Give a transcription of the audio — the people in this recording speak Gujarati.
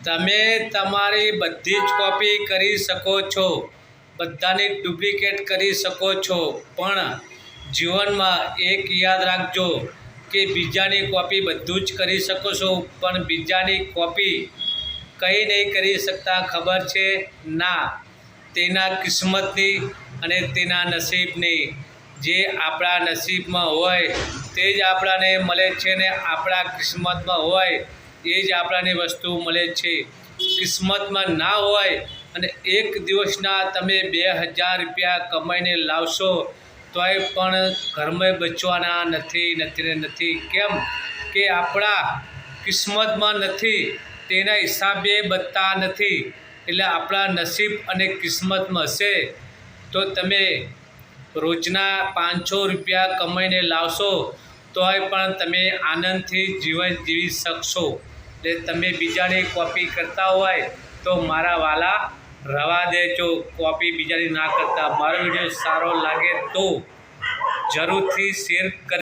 તમે તમારી બધી જ કોપી કરી શકો છો, બધાની ડુપ્લિકેટ કરી શકો છો, પણ જીવનમાં એક યાદ રાખજો કે બીજાની કોપી બધું જ કરી શકો છો, પણ બીજાની કોપી કંઈ નહીં કરી શકતા. ખબર છે ના? તેના કિસ્મતની અને તેના નસીબની. જે આપણા નસીબમાં હોય તે જ આપણાને મળે છે, ને આપણા કિસ્મતમાં હોય એ જ આપણાને વસ્તુ મળે છે. કિસ્મતમાં ના હોય અને એક દિવસના તમે 2000 રૂપિયા કમાઈને લાવશો તોય પણ ઘરમાં બચવાના નથી. કેમ કે આપણા કિસ્મતમાં નથી, તેના હિસાબે બચતા નથી. એટલે આપણા નસીબ અને કિસ્મતમાં હશે તો તમે રોજના 500 રૂપિયા કમાઈને લાવશો તોય પણ તમે આનંદથી જીવન જીવી શકશો. એટલે તમે બીજાની કોપી કરતા હોય તો મારા વાલા રવા દેજો, કોપી બીજાની ના કરતા. મારો વિડીયો સારો લાગે તો જરૂરથી શેર કરી